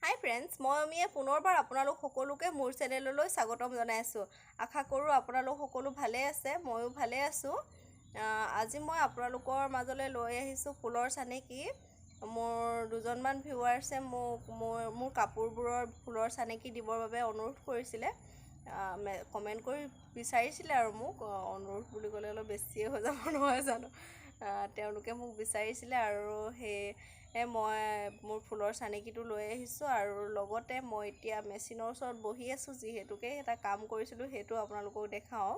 হাই friends, মই অমিয়ে পুনৰবাৰ আপোনালোক সকলোকে মোৰ চেনেললৈ স্বাগতম জনাইছোঁ। আশা কৰোঁ আপোনালোক সকলো ভালে আছে, ময়ো ভালে আছোঁ। আজি মই আপোনালোকৰ মাজলৈ লৈ আহিছোঁ ফুলৰ চানেকি। মোৰ দুজনমান ভিউৱাৰ্ছে মোৰ কাপোৰবোৰৰ ফুলৰ চানেকি দিবৰ বাবে অনুৰোধ কৰিছিলে, কমেণ্ট কৰি বিচাৰিছিলে আৰু মোক। অনুৰোধ বুলি ক'লে অলপ বেছিয়ে হৈ যাব নহয় জানো। তেওঁলোকে মোক বিচাৰিছিলে আৰু মই মোৰ ফুলৰ চানেকিটো লৈ আহিছোঁ। আৰু লগতে মই এতিয়া মেচিনৰ ওচৰত বহি আছোঁ, যিহেতুকে এটা কাম কৰিছিলোঁ সেইটো আপোনালোকক দেখাওঁ।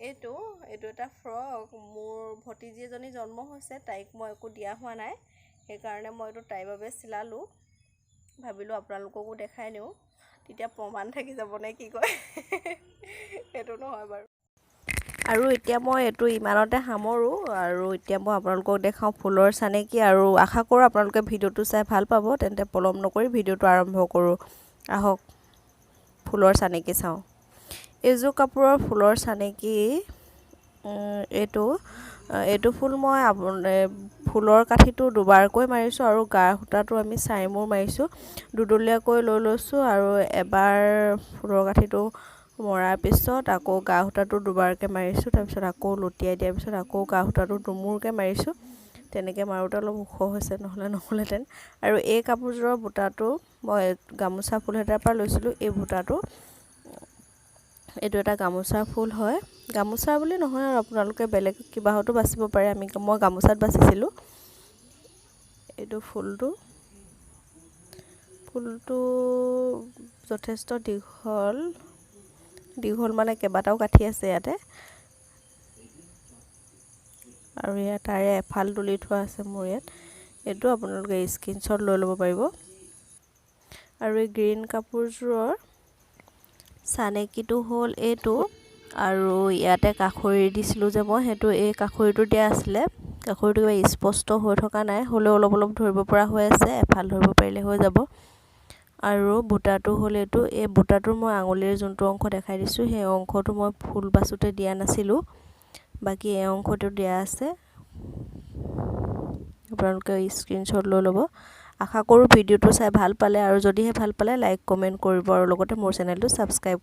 এইটো এটা ফ্ৰক। মোৰ ভতিজী এজনী জন্ম হৈছে, তাইক মই একো দিয়া হোৱা নাই, সেইকাৰণে মই এইটো তাইৰ বাবে চিলালোঁ। ভাবিলোঁ আপোনালোককো দেখাই নিওঁ, তেতিয়া প্ৰমাণ থাকি যাব নে কি কয়। সেইটো নহয় বাৰু। আৰু এতিয়া মই এইটো ইমানতে সামৰোঁ, আৰু এতিয়া মই আপোনালোকক দেখাওঁ ফুলৰ চানেকি। আৰু আশা কৰোঁ আপোনালোকে ভিডিঅ'টো চাই ভাল পাব। তেন্তে পলম নকৰি ভিডিঅ'টো আৰম্ভ কৰোঁ। আহক ফুলৰ চানেকি চাওঁ। এইযোৰ কাপোৰৰ ফুলৰ চানেকি। এইটো ফুল মই ফুলৰ কাঠিটো দুবাৰকৈ মাৰিছোঁ, আৰু গাৰ সূতাটো আমি 4 মূৰ মাৰিছোঁ। দুডলীয়াকৈ লৈ লৈছোঁ, আৰু এবাৰ ফুলৰ কাঠিটো মৰাৰ পিছত আকৌ গা সূতাটো দুবাৰকৈ মাৰিছোঁ। তাৰপিছত আকৌ লুটিয়াই দিয়াৰ পিছত আকৌ গা সূতাটো দুমূৰকৈ মাৰিছোঁ। তেনেকৈ মাৰোঁতে অলপ ওখ হৈছে, নহ'লেহেঁতেন। আৰু এই কাপোৰযোৰৰ বুটাটো মই গামোচা ফুল এটাৰ পৰা লৈছিলোঁ। এইটো এটা গামোচা ফুল হয়। গামোচা বুলি নহয় আৰু আপোনালোকে বেলেগ কিবাহতো বাচিব পাৰে। মই গামোচাত বাচিছিলোঁ। এইটো ফুলটো যথেষ্ট দীঘল মানে কেইবাটাও কাঠি আছে ইয়াতে। আৰু তাৰে এফাল তুলি থোৱা আছে মোৰ ইয়াত। এইটো আপোনালোকে স্ক্ৰীনশ্বট লৈ ল'ব পাৰিব। আৰু এই গ্ৰীণ কাপোৰযোৰৰ চানেকিটো হ'ল এইটো। আৰু ইয়াতে কাষৰি দিছিলোঁ যে মই, সেইটো এই কাষৰিটো দিয়া আছিলে। কাষৰিটো কিবা স্পষ্ট হৈ থকা নাই, হ'লেও অলপ অলপ ধৰিব পৰা হৈ আছে। এফাল ধৰিব পাৰিলে হৈ যাব। আৰু বুটাটো হ'ল এইটো। এই বুটাটোৰ মই আঙুলিৰ যোনটো অংশ দেখাই দিছোঁ, সেই অংশটো মই ফুল বাচোঁতে দিয়া নাছিলোঁ। বাকী এই অংশটো দিয়া আছে। আপোনালোকে স্ক্ৰীনশ্বট লৈ ল'ব। আশা কৰোঁ ভিডিঅ'টো চাই ভাল পালে, আৰু যদিহে ভাল পালে লাইক কমেণ্ট কৰিব, আৰু লগতে মোৰ চেনেলটো ছাবস্ক্ৰাইব